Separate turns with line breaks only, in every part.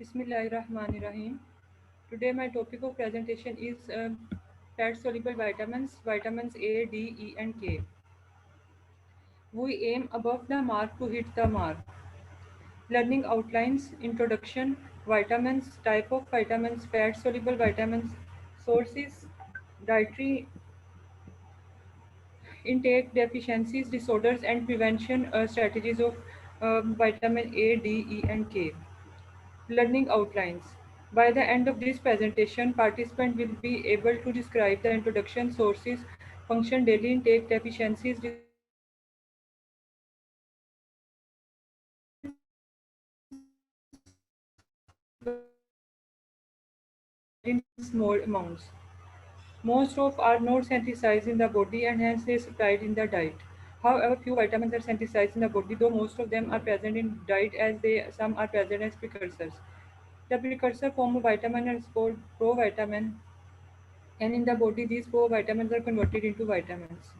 Bismillahirrahmanirrahim. Today my topic of presentation is fat-soluble vitamins, vitamins A, D, E and K. We aim above the mark to hit the mark. Learning outlines, introduction, vitamins, type of vitamins, fat-soluble vitamins, sources, dietary intake, deficiencies, disorders and prevention strategies of vitamin A, D, E and K. Learning outlines. By the end of this presentation, participant will be able to describe the introduction, sources, function, daily intake, deficiencies, disorders, prevention strategies, in small amounts. Most of are not synthesized in the body and hence they supplied in the diet. However, few vitamins are synthesized in the body, though most of them are present in diet as they some are present as precursors. The precursor form of vitamin is called provitamin, and in the body these provitamins are converted into vitamins.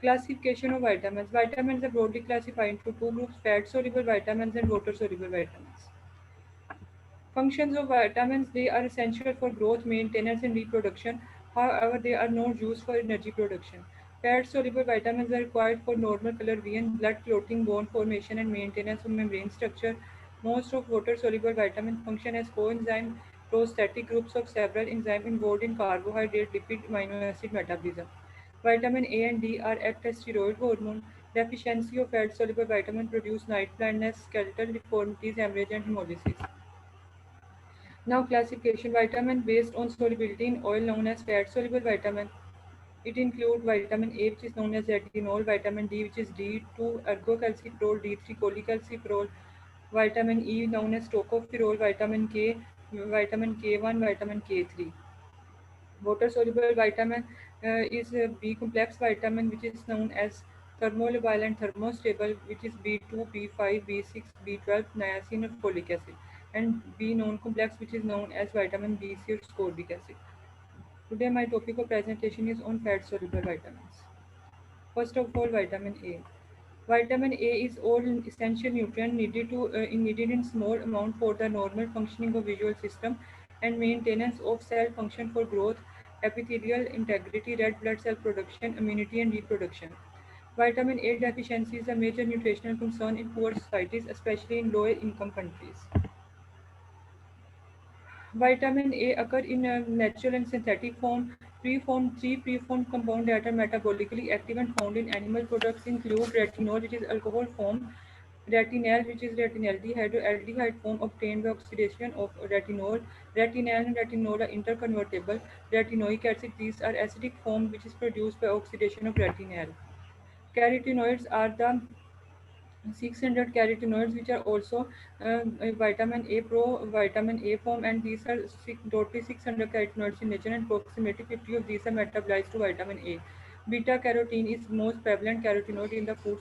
Classification of vitamins. Vitamins are broadly classified into two groups: fat soluble vitamins and water soluble vitamins. Functions of vitamins. They are essential for growth, maintenance and reproduction. However, they are not used for energy production. Fat soluble vitamins are required for normal color vision, blood clotting, bone formation and maintenance of membrane structure. Most of water soluble vitamins function as coenzyme prostatic groups of several enzymes involved in carbohydrate, lipid, amino acid metabolism. Vitamin A and D are act as steroid hormone. Deficiency of fat soluble vitamin produce night blindness, skeletal deformities, hemorrhage and hemolysis. Now classification. Vitamin based on solubility in oil known as fat soluble vitamin. It includes vitamin A, which is known as retinol, vitamin D, which is D2 ergocalciferol, D3 cholecalciferol, vitamin E known as tocopherol, vitamin K, vitamin K1, vitamin K3. Water soluble vitamin is a B complex vitamin, which is known as thermolabile and thermostable, which is B2, B5, B6, B12, niacin or folic acid, and B non complex, which is known as vitamin B6 or ascorbic acid. Today my topic of presentation is on fat soluble vitamins. First of all, vitamin A. Vitamin A is all essential nutrient needed in small amount for the normal functioning of visual system and maintenance of cell function for growth, epithelial integrity, red blood cell production, immunity and reproduction. Vitamin A deficiency is a major nutritional concern in poor societies, especially in lower income countries. Vitamin A occur in a natural and synthetic form. Three preformed compounds that are metabolically active and found in animal products include retinol, which is alcohol form, retinal, which is retinaldehyde or aldehyde form obtained by oxidation of retinol. Retinal and retinol are interconvertible. Retinoic acid, these are acidic form which is produced by oxidation of retinal. Carotenoids are the 600 carotenoids, which are also vitamin A pro vitamin A form, and these are totally 600 carotenoids in nature, and approximately 50 of these are metabolized to vitamin A. Beta carotene is most prevalent carotenoid in the food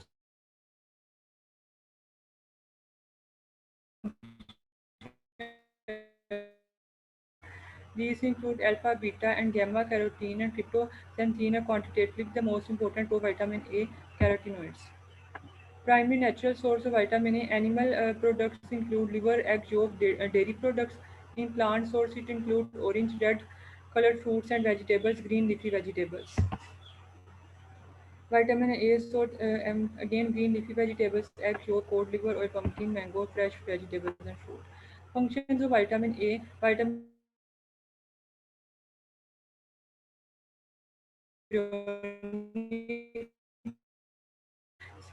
supply. These include alpha, beta, and gamma carotene and tryptophan are quantitatively the most important provitamin A carotenoids. Primary natural source of vitamin A. Animal products include liver, egg, yolk, dairy products. In plant source, it includes orange, red colored fruits and vegetables, green leafy vegetables. Vitamin A source again green leafy vegetables, egg, yolk, cod liver, oil, pumpkin, mango, fresh vegetables and fruit. Functions of vitamin A. Vitamin A promotes embryonic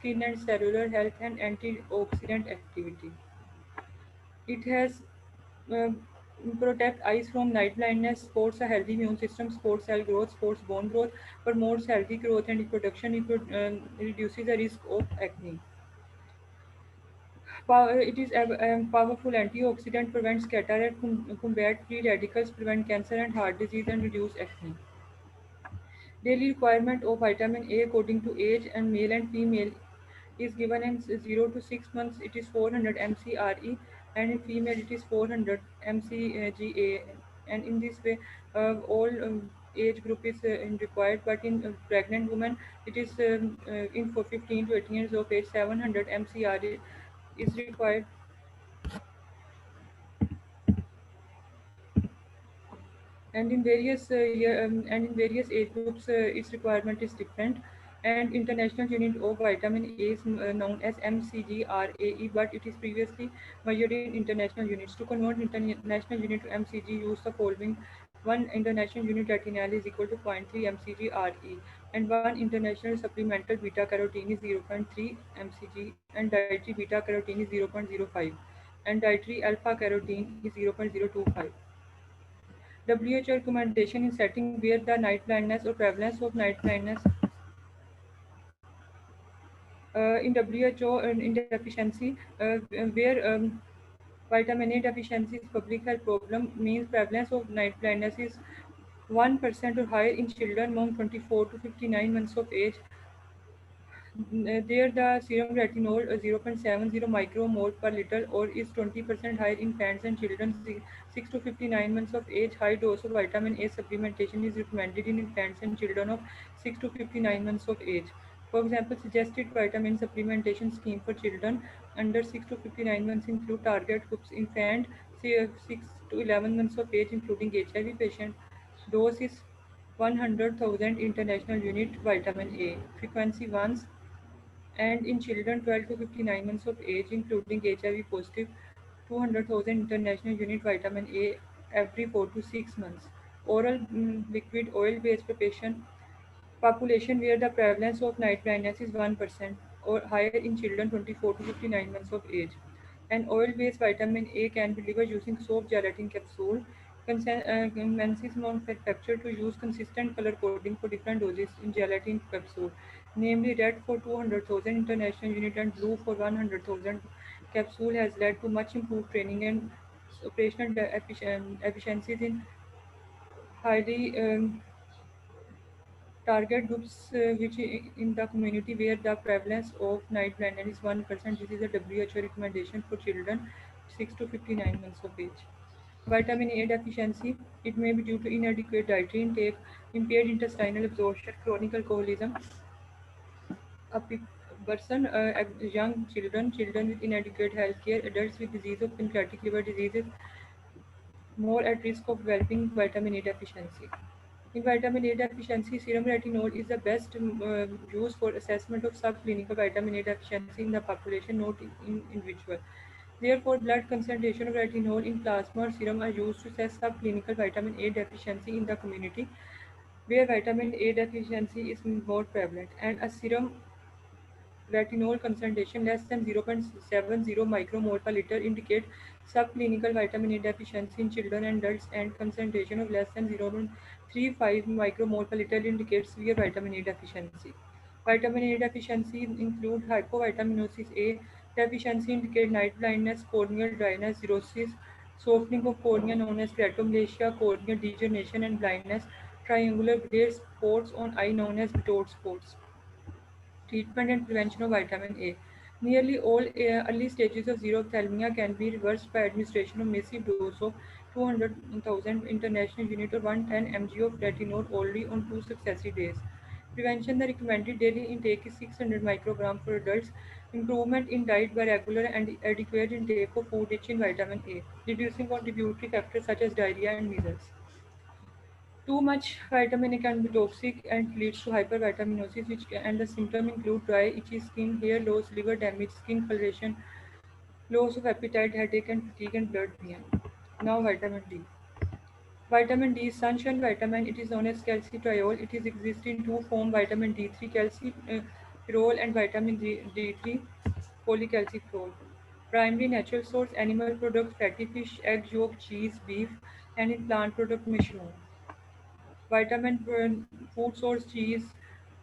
skin and cellular health and antioxidant activity. It has uh, protect eyes from night blindness, supports a healthy immune system, supports cell growth, supports bone growth, promotes healthy growth and reproduction, reduces the risk of acne. It is a powerful antioxidant, prevents cataract, combat free radicals, prevent cancer and heart disease, and reduce acne. Daily requirement of vitamin A according to age and male and female is given in 0 to 6 months. It is 400 mcre, and in female it is 400 mcga. And in this way, all age group is required. But in pregnant women, it is in for 15 to 18 years of age, 700 mcre is required. and in various age groups its requirement is different. And international unit of vitamin A is known as mcgrae, but it is previously measured in international units. To convert international unit to mcg, use the following: one international unit retinal is equal to 0.3 mcg and one international supplemental beta carotene is 0.3 mcg, and dietary beta carotene is 0.05, and dietary alpha carotene is 0.025. WHO recommendation in setting where the night blindness or prevalence of night blindness in WHO in deficiency where vitamin A deficiency is public health problem means prevalence of night blindness is 1% or higher in children among 24 to 59 months of age. There, the serum retinol 0.70 micromole per liter or is 20% higher in infants and children 6 to 59 months of age. High dose of vitamin A supplementation is recommended in infants and children of 6 to 59 months of age. For example, suggested vitamin supplementation scheme for children under 6 to 59 months include target groups: infant 6 to 11 months of age, including HIV patient. Dose is 100,000 international unit vitamin A. Frequency once, and in children 12 to 59 months of age, including HIV positive, 200,000 international unit vitamin A every 4 to 6 months. Oral liquid oil based preparation population where the prevalence of night blindness is 1% or higher in children 24 to 59 months of age. An oil-based vitamin A can be delivered using soap gelatin capsule. Consensus among manufacturers to use consistent color coding for different doses in gelatin capsule, namely red for 200,000 international unit and blue for 100,000 capsule, has led to much improved training and operational efficiencies in highly target groups which in the community where the prevalence of night blindness is 1%. This is a WHO recommendation for children 6 to 59 months of age. Vitamin A deficiency, it may be due to inadequate dietary intake, impaired intestinal absorption, chronic alcoholism, a person, young children, children with inadequate health care, adults with disease of pancreatic liver diseases, more at risk of developing vitamin A deficiency. In vitamin A deficiency, serum retinol is the best used for assessment of subclinical vitamin A deficiency in the population, not in individual. Therefore, blood concentration of retinol in plasma or serum are used to assess subclinical vitamin A deficiency in the community, where vitamin A deficiency is more prevalent, and a serum retinol concentration less than 0.70 micromole per liter indicate subclinical vitamin A deficiency in children and adults, and concentration of less than 0.35 micromole per liter indicates severe vitamin A deficiency. Vitamin A deficiency include hypovitaminosis A deficiency indicate night blindness, corneal dryness, cirrhosis, softening of cornea known as keratomalacia, corneal degeneration and blindness, triangular glare spots on eye known as Bitot spots. Treatment and prevention of vitamin A. Nearly all early stages of xerophthalmia can be reversed by administration of massive dose of 200,000 international unit or 110 mg of retinol orally on 2 successive days. Prevention: the recommended daily intake is 600 microgram for adults. Improvement in diet by regular and adequate intake of food rich in vitamin A. Reducing contributory factors such as diarrhea and measles. Too much vitamin A can be toxic and leads to hypervitaminosis, and the symptoms include dry, itchy skin, hair loss, liver damage, skin coloration, loss of appetite, headache, and fatigue and blood pain. Now, vitamin D. Vitamin D is sunshine vitamin. It is known as calcitriol. It is exists in two forms: vitamin D3 calciferol and vitamin D3 polycalciferol. Primary natural source: animal products, fatty fish, egg yolk, cheese, beef, and in plant product, mushroom. Vitamin food source: cheese,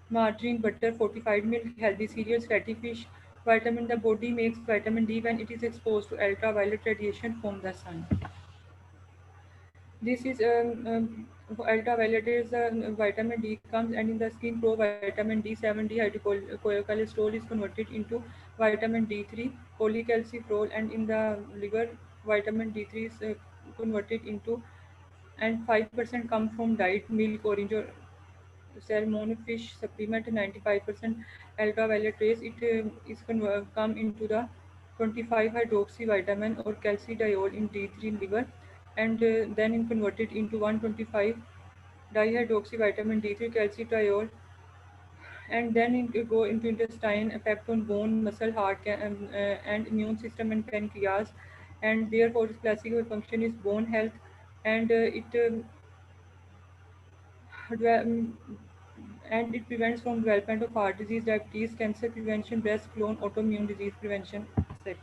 margarine, butter, fortified milk, healthy cereals, fatty fish. Vitamin: the body makes vitamin D when it is exposed to ultraviolet radiation from the sun. This is ultraviolet is vitamin D comes, and in the skin pro vitamin D7 cholesterol is converted into vitamin D3 polycalciferol, and in the liver vitamin D3 is converted into, and 5% come from diet, milk, orange or salmon, fish, supplement. 95% ultraviolet rays it come into the 25 hydroxy vitamin or calcidiol in D3 liver, and then converted into 125 dihydroxy vitamin D3 calcitriol, and then go into intestine, effect on bone, muscle, heart, and immune system and pancreas, and therefore its classical function is bone health, and dwe- um, it prevents from development of heart disease, diabetes, cancer prevention, breast, clone, autoimmune disease prevention, etc.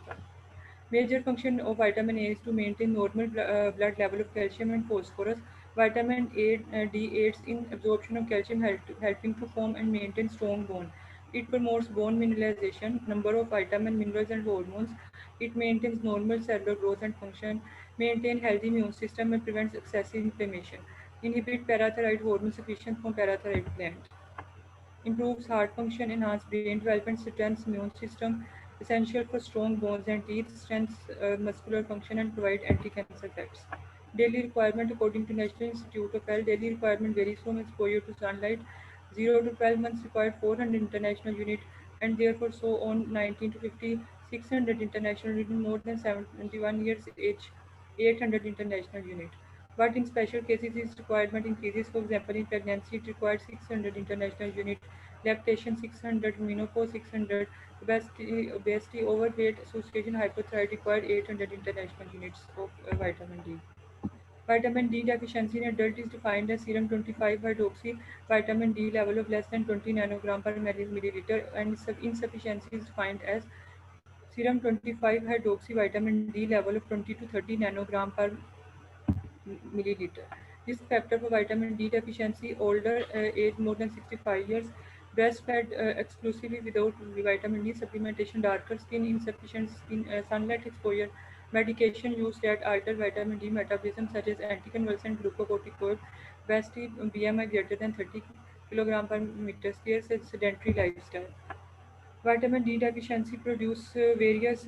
Major function of vitamin A is to maintain normal blood level of calcium and phosphorus. Vitamin D aids in absorption of calcium, helping to form and maintain strong bone. It promotes bone mineralization, number of vitamin, minerals, and hormones. It maintains normal cellular growth and function, maintain healthy immune system, and prevents excessive inflammation. Inhibit parathyroid hormone secretion from parathyroid gland, improves heart function, enhances brain development, strengthens immune system, essential for strong bones and teeth, strengthens muscular function, and provide anti-cancer effects. Daily requirement according to National Institute of Health, daily requirement varies from exposure to sunlight. 0 to 12 months required 400 international unit, and therefore so on 19 to 50 600 international unit, more than 71 years age 800 international unit. But in special cases, its requirement increases. For example, in pregnancy, it requires 600 international unit, lactation 600, menopause 600, obesity, overweight, association, hypothyroid require 800 international units of vitamin D. Vitamin D deficiency in adult is defined as serum 25 hydroxy vitamin D level of less than 20 nanogram per milliliter, and insufficiency is defined as serum 25 hydroxy vitamin D level of 20 to 30 nanogram per milliliter. Risk factor for vitamin D deficiency: older age more than 65 years, breastfed exclusively without vitamin D supplementation, darker skin, insufficient skin, sunlight exposure, medication used that alter vitamin D metabolism such as anticonvulsant, glucocorticoid, obesity, BMI greater than 30 kilogram per meter square, sedentary lifestyle. Vitamin D deficiency produce various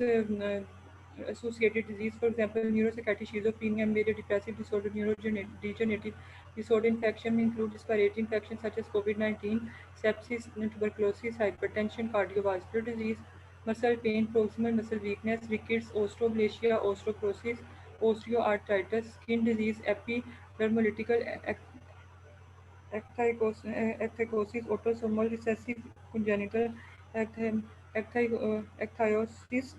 associated disease, for example, neuropsychiatric schizophrenia, major depressive disorder, neurodegenerative disorder. Infection may include respiratory infections such as COVID-19, sepsis, tuberculosis, hypertension, cardiovascular disease, muscle pain, proximal muscle weakness, rickets, osteomalacia, osteoporosis, osteoarthritis, skin disease, epidermolytical ecthycosis, autosomal recessive congenital ecthyosis,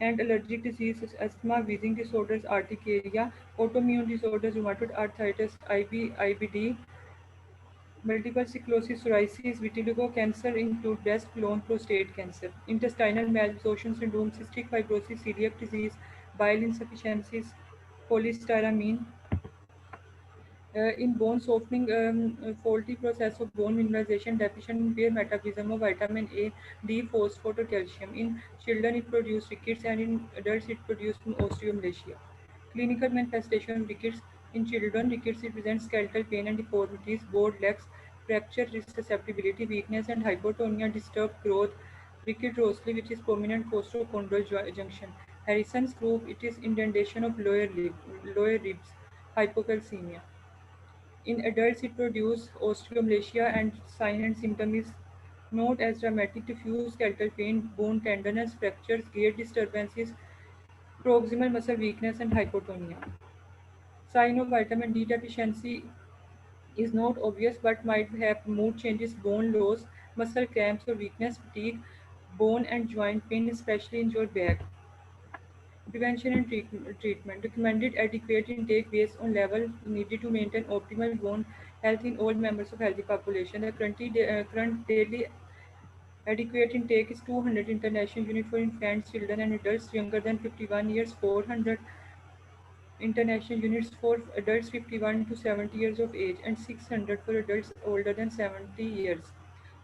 and allergic diseases, asthma, wheezing disorders, urticaria, autoimmune disorders, rheumatoid arthritis, IBD, multiple sclerosis, psoriasis, vitiligo. Cancer include breast, colon, prostate cancer, intestinal malabsorption syndrome, cystic fibrosis, celiac disease, bile insufficiencies, cholestyramine, in bone softening, faulty process of bone mineralization, deficient impaired metabolism of vitamin A, D, phosphate, or calcium. In children, it produces rickets, and in adults, it produces osteomalacia. Clinical manifestation of rickets: in children, rickets represents skeletal pain and deformities, bowed legs, fracture risk susceptibility, weakness, and hypotonia, disturbed growth. Ricket Rossley, which is prominent costochondral junction. Harrison's group, it is indentation of lower ribs, hypocalcemia. In adults, it produces osteomalacia, and sign and symptom is not as dramatic: diffuse skeletal pain, bone tenderness, fractures, gait disturbances, proximal muscle weakness, and hypotonia. Sign of vitamin D deficiency is not obvious but might have mood changes, bone loss, muscle cramps or weakness, fatigue, bone and joint pain, especially in your back. Prevention and treatment. Recommended adequate intake based on level needed to maintain optimal bone health in all members of healthy population. The current daily adequate intake is 200 international unit for infants, children, and adults younger than 51 years, 400 international units for adults 51 to 70 years of age, and 600 for adults older than 70 years.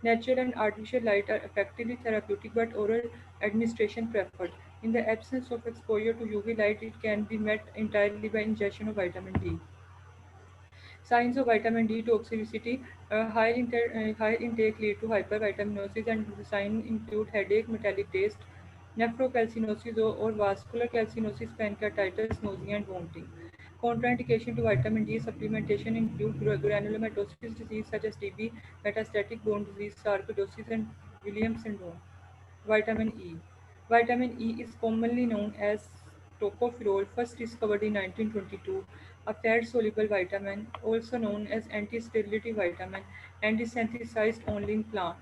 Natural and artificial light are effectively therapeutic, but oral administration preferred. In the absence of exposure to UV light, it can be met entirely by ingestion of vitamin D. Signs of vitamin D toxicity: high intake lead to hypervitaminosis, and the signs include headache, metallic taste, nephrocalcinosis or vascular calcinosis, pancreatitis, nausea, and vomiting. Contraindication to vitamin D supplementation include granulomatosis disease such as TB, metastatic bone disease, sarcoidosis, and Williams syndrome. Vitamin E. Vitamin E is commonly known as tocopherol, first discovered in 1922, a fat-soluble vitamin, also known as anti-sterility vitamin, and is synthesized only in plant.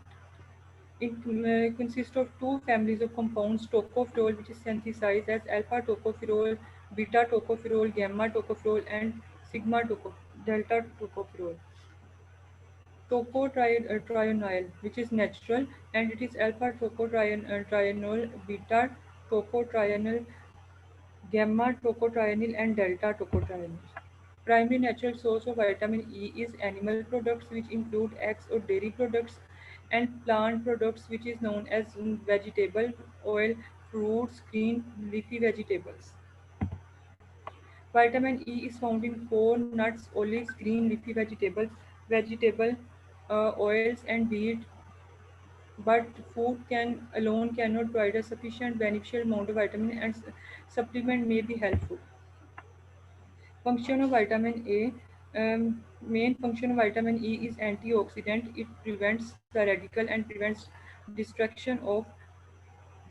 It consists of two families of compounds, tocopherol, which is synthesized as alpha tocopherol, beta tocopherol, gamma tocopherol, and delta tocopherol. Tocotrienol, which is natural, and it is alpha tocotrienol, beta tocotrienol, gamma tocotrienol, and delta tocotrienol. Primary natural source of vitamin E is animal products, which include eggs or dairy products, and plant products, which is known as vegetable oil, fruits, green leafy vegetables. Vitamin E is found in corn, nuts, olives, green leafy vegetables, vegetable oils, and wheat, but food can alone cannot provide a sufficient beneficial amount of vitamin, and supplement may be helpful. Function of vitamin A. Main function of vitamin E is antioxidant. It prevents the radical and prevents destruction of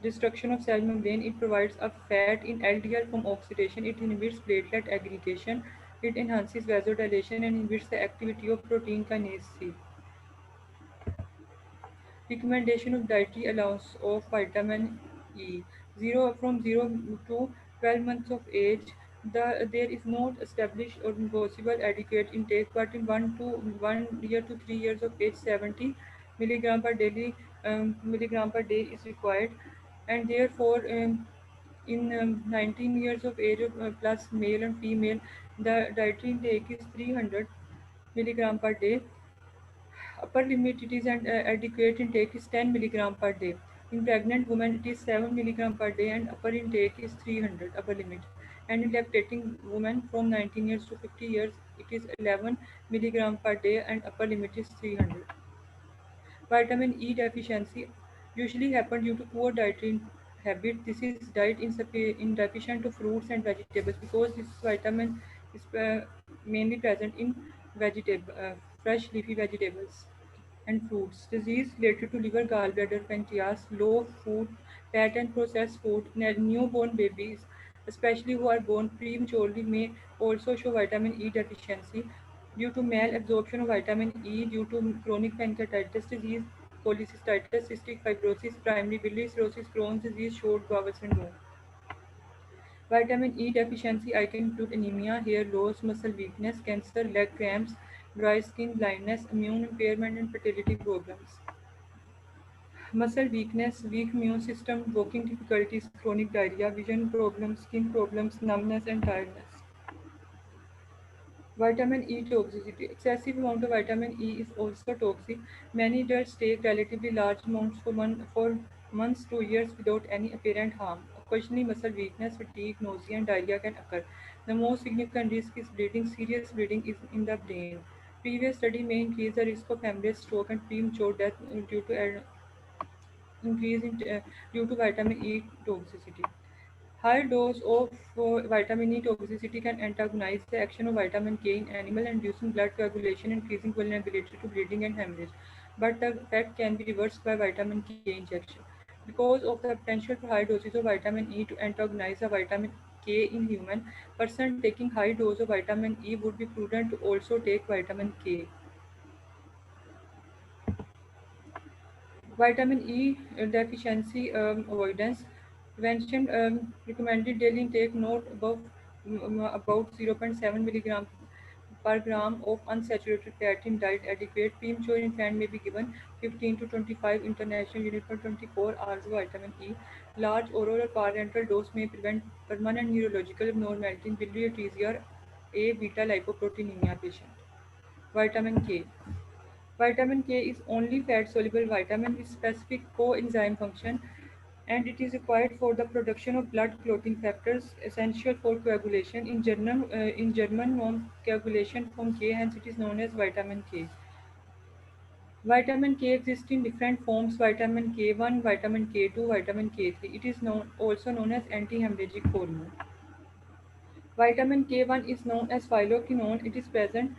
destruction of cell membrane. It provides a fat in LDL from oxidation. It inhibits platelet aggregation. It enhances vasodilation and inhibits the activity of protein kinase C. Recommendation of dietary allowance of vitamin E. 0 to 12 months of age. There is no established or possible adequate intake, but in 1 year to 3 years of age, 70 milligram per daily milligram per day is required, and therefore in 19 years of age plus male and female, the dietary intake is 300 milligram per day. Upper limit it is an adequate intake is 10 milligram per day. In pregnant women it is 7 milligram per day and upper intake is 300 upper limit. And in lactating women from 19 years to 50 years it is 11 milligram per day and upper limit is 300. Vitamin E deficiency usually happens due to poor dietary habit. This is diet in deficient of fruits and vegetables because this vitamin is mainly present in fresh leafy vegetables and fruits. Disease related to liver, gallbladder, pancreas, low food, fat and processed food, newborn babies, especially who are born prematurely, may also show vitamin E deficiency due to malabsorption of vitamin E due to chronic pancreatitis disease, cholecystitis, cystic fibrosis, primary biliary cirrhosis, Crohn's disease, short bowel syndrome. Vitamin E deficiency item include anemia, hair loss, muscle weakness, cancer, leg cramps, dry skin, blindness, immune impairment, and fertility problems. Muscle weakness, weak immune system, walking difficulties, chronic diarrhea, vision problems, skin problems, numbness, and tiredness. Vitamin E toxicity. Excessive amount of vitamin E is also toxic. Many adults take relatively large amounts for months to years without any apparent harm. Occasionally, muscle weakness, fatigue, nausea, and diarrhea can occur. The most significant risk is bleeding. Serious bleeding is in the brain. Previous study may increase the risk of hemorrhage, stroke, and premature death increase due to vitamin E toxicity. High dose of vitamin E toxicity can antagonize the action of vitamin K in animal, inducing blood coagulation, increasing vulnerability to bleeding and hemorrhage. But the effect can be reversed by vitamin K injection. Because of the potential for high doses of vitamin E to antagonize the vitamin K in human, person taking high dose of vitamin E would be prudent to also take vitamin K. Vitamin E deficiency avoidance prevention recommended daily intake not above about 0.7 milligram per gram of unsaturated fat in diet adequate. Premature infant may be given 15 to 25 international unit per 24 hours of vitamin E. Large oral or parenteral dose may prevent permanent neurological abnormality in biliary atresia A beta lipoproteinemia patient. Vitamin K. Vitamin K is only fat-soluble vitamin with specific coenzyme function, and it is required for the production of blood clotting factors essential for coagulation. In German non-coagulation from K, hence it is known as vitamin K. Vitamin K exists in different forms: vitamin K1, vitamin K2, vitamin K3. It is also known as anti-hemorrhagic hormone. Vitamin K1 is known as phyloquinone. It is present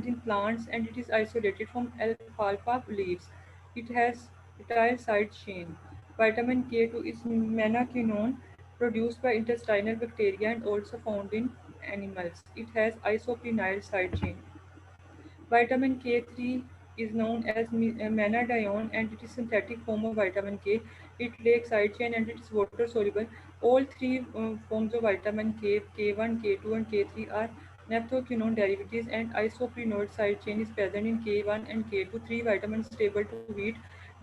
in plants and it is isolated from alfalfa leaves. It has atyl side chain. Vitamin K2 is menaquinone. produced by intestinal bacteria and also found in animals. It has isoprenyl side chain. Vitamin K3 is known as manadione and it is synthetic form of vitamin K. It lacks side chain and it is water soluble. All three forms of vitamin K, K1, K2 and K3 are naphthoquinone derivatives and isoprenoid side chain is present in K1 and K2, three vitamins stable to heat.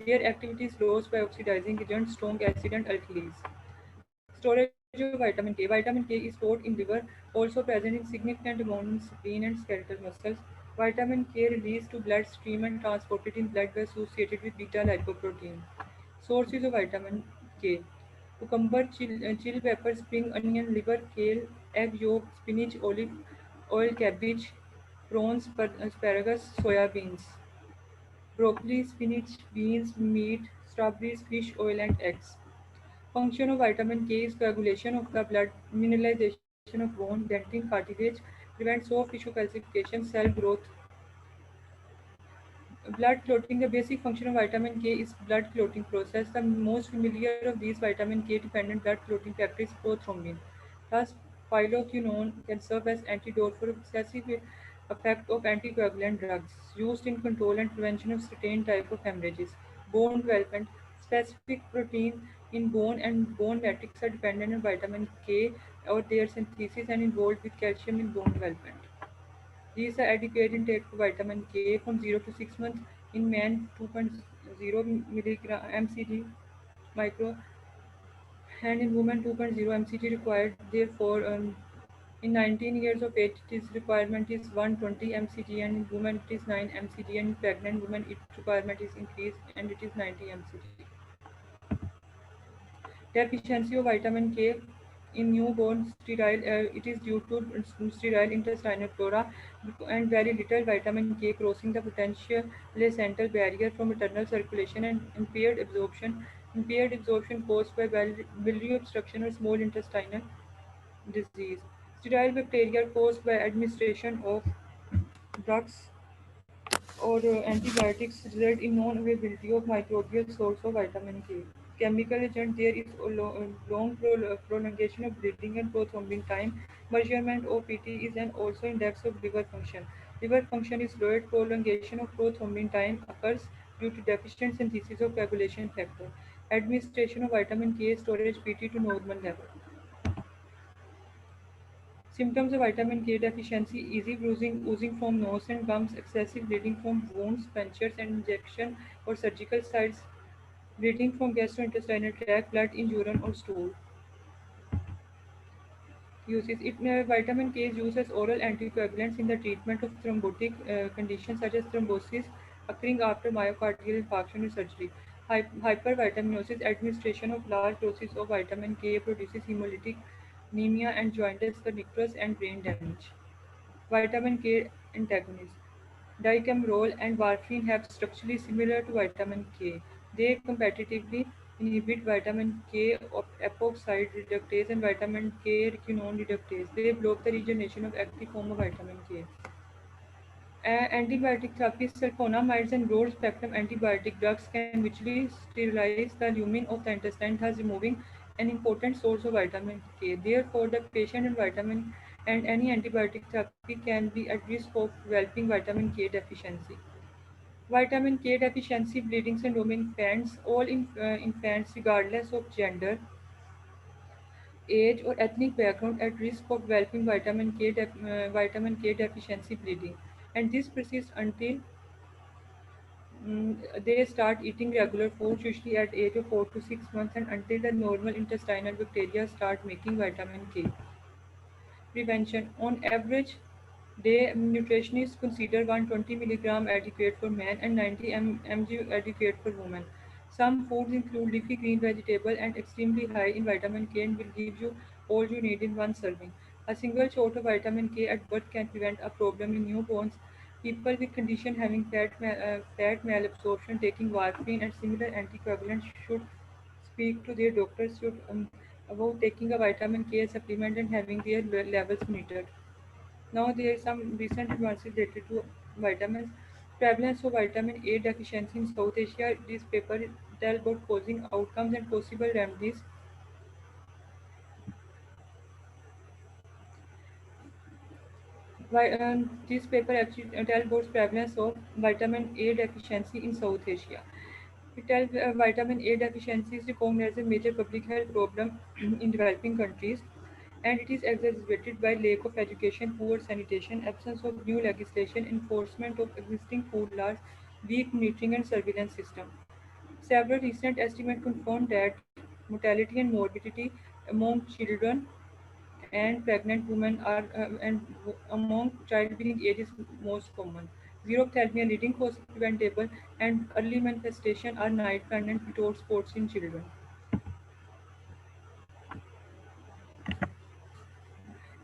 Their activity is lost by oxidizing agents, strong acid and alkalis. Storage of vitamin K. Vitamin K is stored in liver, also present in significant amount in spleen and skeletal muscles. Vitamin K released to bloodstream and transported in blood by associated with beta lipoprotein. Sources of vitamin K: cucumber, chill pepper, spring onion, liver, kale, egg yolk, spinach, olive oil, cabbage, prawns, asparagus, soya beans, broccoli, spinach, beans, meat, strawberries, fish oil, and eggs. Function of vitamin K is coagulation of the blood, mineralization of bone, dentin, cartilage, prevents soft tissue calcification, cell growth. Blood clotting. The basic function of vitamin K is blood clotting process. The most familiar of these vitamin K dependent blood clotting factor is prothrombin. Thus, phylloquinone can serve as antidote for excessive effect of anticoagulant drugs used in control and prevention of certain type of hemorrhages. Bone development. Specific protein in bone and bone matrix are dependent on vitamin K or their synthesis and involved with calcium in bone development. These are adequate intake for vitamin K from 0 to 6 months in men 2.0 milligram mcg micro and in women 2.0 mcg required. Therefore, in 19 years of age, its requirement is 120 mcg and in women it is 9 mcg and in pregnant women its requirement is increased and it is 90 mcg. Deficiency of vitamin K in newborn sterile, it is due to sterile intestinal flora and very little vitamin K crossing the potential placental barrier from maternal circulation and impaired absorption caused by biliary obstruction or small intestinal disease. Sterile bacteria caused by administration of drugs or antibiotics result in non-availability of microbial source of vitamin K. Chemical agent, there is a long prolongation of bleeding and prothrombin time. Measurement of PT is an also index of liver function. Liver function is lowered. Prolongation of prothrombin time occurs due to deficient synthesis of coagulation factor. Administration of vitamin K storage PT to normal level. Symptoms of vitamin K deficiency: easy bruising, oozing from nose and gums, excessive bleeding from wounds, punctures and injection or surgical sites, bleeding from gastrointestinal tract, blood in urine or stool. Uses it. Vitamin K is used as oral anticoagulants in the treatment of thrombotic conditions such as thrombosis occurring after myocardial infarction or surgery. Hypervitaminosis. Administration of large doses of vitamin K produces hemolytic anemia and jaundice, kernicterus, and brain damage. Vitamin K antagonists. Dicamrol and warfarin have structurally similar to vitamin K. They competitively inhibit vitamin K epoxide reductase and vitamin K quinone reductase. They block the regeneration of active form of vitamin K. Antibiotic therapy: sulfonamides and broad spectrum antibiotic drugs can visually sterilize the lumen of the intestine, thus removing an important source of vitamin K. Therefore, the patient and vitamin and any antibiotic therapy can be at risk of developing vitamin K deficiency. Vitamin K deficiency bleeding syndrome in infants. All infants, regardless of gender, age, or ethnic background, at risk of developing vitamin K deficiency bleeding, and this persists until they start eating regular food, usually at age of 4 to 6 months, and until the normal intestinal bacteria start making vitamin K. Prevention: on average, day nutritionists consider 120 milligram adequate for men and 90 mg adequate for women. Some foods include leafy green vegetable and extremely high in vitamin K and will give you all you need in one serving. A single shot of vitamin K at birth can prevent a problem in newborns. People with condition having fat malabsorption taking warfarin and similar anticoagulants should speak to their doctors about taking a vitamin K supplement and having their levels monitored. Now there are some recent advances related to vitamins. Prevalence of vitamin A deficiency in South Asia. This paper tell about causing outcomes and possible remedies. This paper actually tells about prevalence of vitamin A deficiency in South Asia. It tells vitamin A deficiency is recognized as a major public health problem in developing countries, and it is exacerbated by lack of education, poor sanitation, absence of new legislation, enforcement of existing food laws, weak monitoring and surveillance system. Several recent estimates confirm that mortality and morbidity among children and pregnant women are among childbearing age is most common. Xerophthalmia leading cause of preventable and early manifestation are night blindness without spots in children.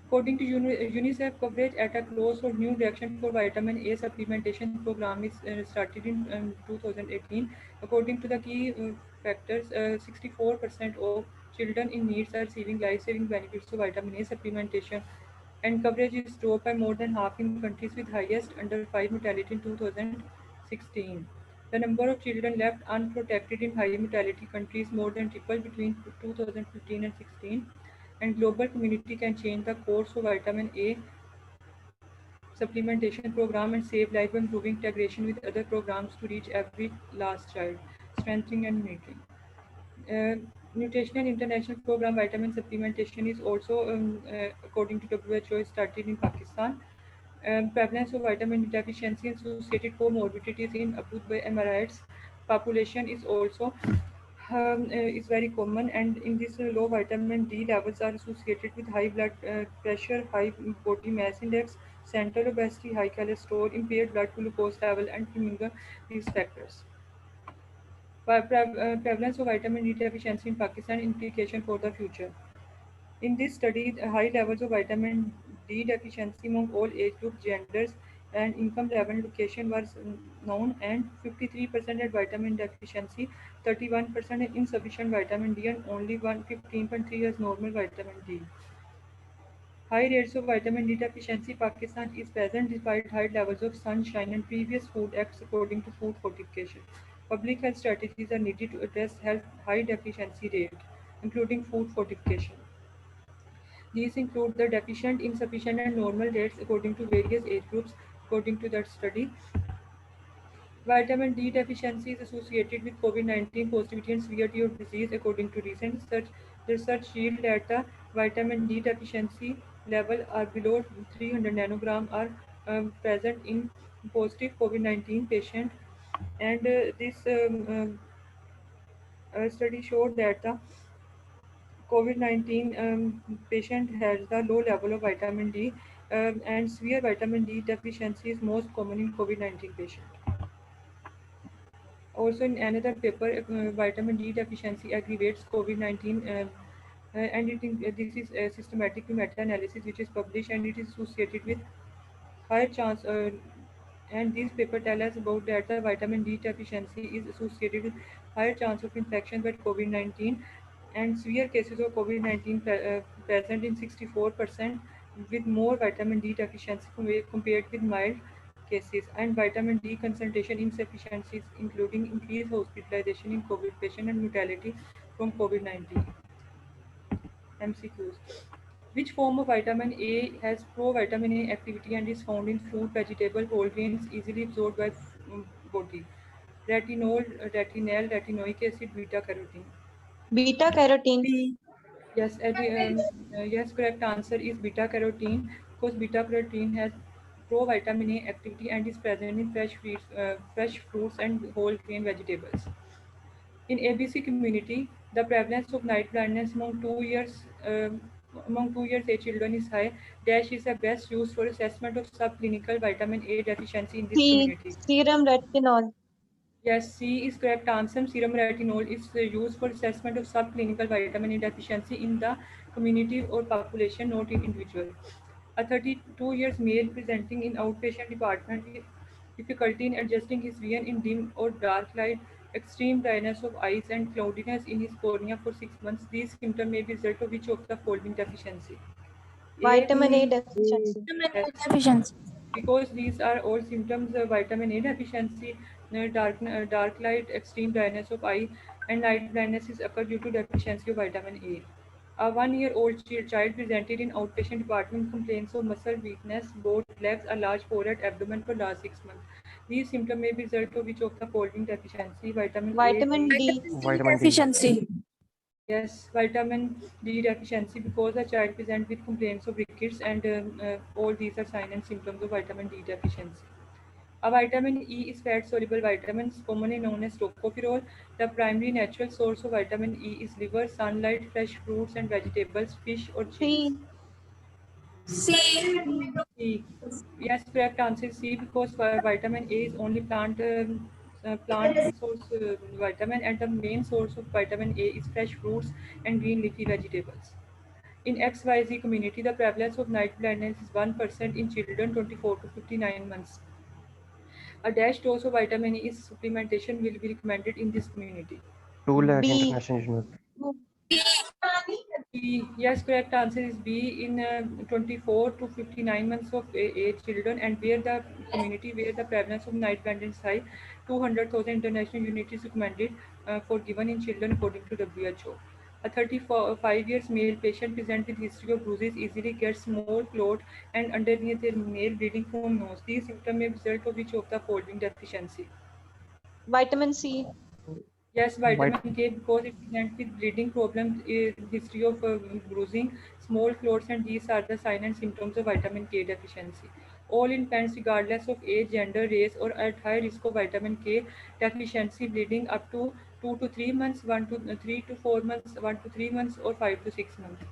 According to UNICEF, coverage at a close or new direction for vitamin A supplementation program is started in 2018. According to the key factors, 64% of children in needs are receiving life-saving benefits of vitamin A supplementation, and coverage is dropped by more than half in countries with highest under 5 mortality in 2016. The number of children left unprotected in high mortality countries more than tripled between 2015 and 16, and global community can change the course of vitamin A supplementation program and save life by improving integration with other programs to reach every last child, strengthening and monitoring. Nutritional International Program vitamin supplementation is also, according to WHO, is started in Pakistan. Prevalence of vitamin D deficiency and associated comorbidities in Abu Dhabi Emirates population is also is very common, and in this low vitamin D levels are associated with high blood pressure, high body mass index, central obesity, high cholesterol, impaired blood glucose level, and among risk factors. Prevalence of vitamin D deficiency in Pakistan, implication for the future. In this study, the high levels of vitamin D deficiency among all age groups, genders, and income level and location was known, and 53% had vitamin deficiency, 31% had insufficient vitamin D, and only 15.3 has normal vitamin D. High rates of vitamin D deficiency Pakistan is present despite high levels of sunshine and previous food acts according to food fortification. Public health strategies are needed to address health high deficiency rate, including food fortification. These include the deficient, insufficient, and normal rates according to various age groups. According to that study, vitamin D deficiency is associated with COVID-19 positivity and severity of disease. According to recent research, the research yield that the vitamin D deficiency level are below 300 nanogram are present in positive COVID-19 patient, and this study showed that the COVID-19 patient has the low level of vitamin D, and severe vitamin D deficiency is most common in COVID-19 patient. Also, in another paper, vitamin D deficiency aggravates COVID-19, and this is a systematic meta-analysis which is published, and it is associated with higher chance. And these paper tell us about that the vitamin D deficiency is associated with higher chance of infection by COVID-19, and severe cases of COVID-19 present in 64%, with more vitamin D deficiency compared with mild cases, and vitamin D concentration insufficiencies, including increased hospitalization in COVID patient and mortality from COVID-19. MCQs. Which form of vitamin A has pro-vitamin A activity and is found in fruit, vegetable, whole grains, easily absorbed by body? Retinol, retinal, retinoic acid, beta carotene.
Beta carotene.
B.
Yes, correct answer is beta carotene, because beta carotene has pro-vitamin A activity and is present in fresh fruits and whole grain vegetables. In ABC community, the prevalence of night blindness among 2 years age children is high. Dash is the best used for assessment of subclinical vitamin A deficiency in this
C.
community.
Serum retinol.
Yes, C is correct answer. Serum retinol is used for assessment of subclinical vitamin A deficiency in the community or population, not in individual. A 32 years male presenting in outpatient department with difficulty in adjusting his vision in dim or dark light, extreme dryness of eyes, and cloudiness in his cornea for 6 months. These symptoms may be result of which of the following deficiency? A,
Vitamin A
A.
deficiency.
Vitamin
yes,
A deficiency.
because these are all symptoms of vitamin A deficiency, dark light, extreme dryness of eye, and night blindness is occur due to deficiency of vitamin A. A 1-year-old child presented in outpatient department complaints of muscle weakness, both legs, a large forehead, abdomen for last 6 months. These symptoms may be result of which of the following deficiency: vitamin A,
Vitamin
D.
D.
Vitamin D.
Deficiency.
Yes, vitamin D deficiency because the child present with complaints of rickets and all these are signs and symptoms of vitamin D deficiency. A vitamin E is fat-soluble vitamins, commonly known as tocopherol. The primary natural source of vitamin E is liver, sunlight, fresh fruits and vegetables, fish or cheese.
C.
C.
C.
C. Yes, correct answer is C because vitamin A is only plant source vitamin, and the main source of vitamin A is fresh fruits and green leafy vegetables. In XYZ community, the prevalence of night blindness is 1% in children 24 to 59 months. A dash dose of vitamin E supplementation will be recommended in this community.
2 lakh
B.
international unit.
B. Yes, correct answer is B. In 24 to 59 months of age children, and where the community where the prevalence of night blindness is high, 200,000 international units is recommended for given in children according to WHO. A 35 years male patient present with history of bruises easily gets small clot and underneath their nail bleeding from nose. These symptoms may result of which of the following deficiency?
Vitamin C.
Yes,
Vit-
vitamin K because it presents with bleeding problems, history of bruising, small clots, and these are the signs and symptoms of vitamin K deficiency. All infants, regardless of age, gender, race, or at high risk of vitamin K deficiency, bleeding up to 2 to 3 months, 1 to 3 to 4 months, 1 to 3 months, or 5 to 6 months.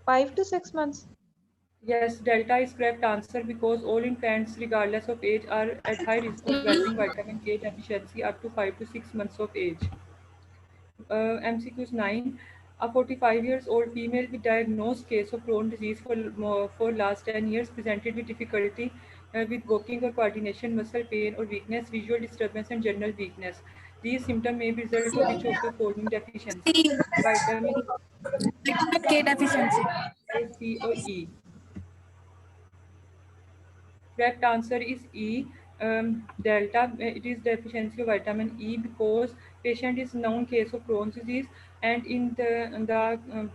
5 to 6 months.
Yes, delta is correct answer because all infants, regardless of age, are at high risk of developing vitamin K deficiency up to 5 to 6 months of age. MCQs 9. A 45 years old female with diagnosed case of Crohn's disease for last 10 years presented with difficulty with walking or coordination, muscle pain or weakness, visual disturbance and general weakness. These symptoms may be result of which of the following deficiency?
C.
Vitamin
Vitamin K deficiency.
A, C or E. Correct answer is E. Delta, it is deficiency of vitamin E because patient is known case of Crohn's disease, and in the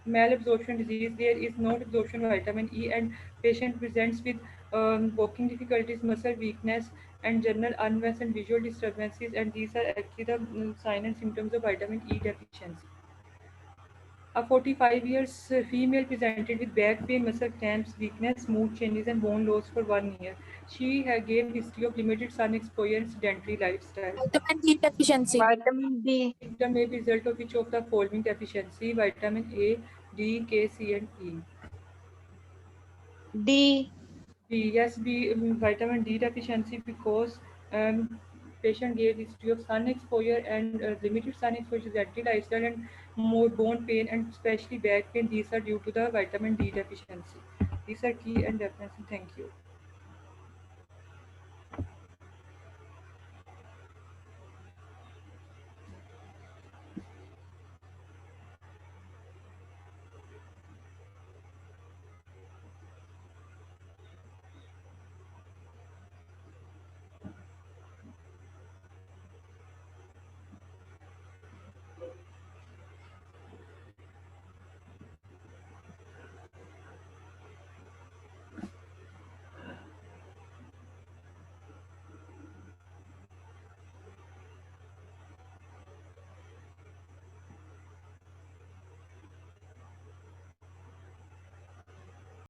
malabsorption disease there is no absorption of vitamin E, and patient presents with walking difficulties, muscle weakness, and general unrest and visual disturbances, and these are actually the sign and symptoms of vitamin E deficiency. A 45 years female presented with back pain, muscle cramps, weakness, mood changes, and bone loss for 1 year. She gave history of limited sun exposure and sedentary lifestyle.
Vitamin D deficiency.
Vitamin
These
D.
symptoms may be result of which of the following deficiency: vitamin A, D, K, C, and E.
D.
B. Yes, B. Vitamin D deficiency because patient gave history of sun exposure and limited sun exposure, sedentary lifestyle, and more bone pain and especially back pain. These are due to the vitamin D deficiency. These are key and deficiency. Thank you.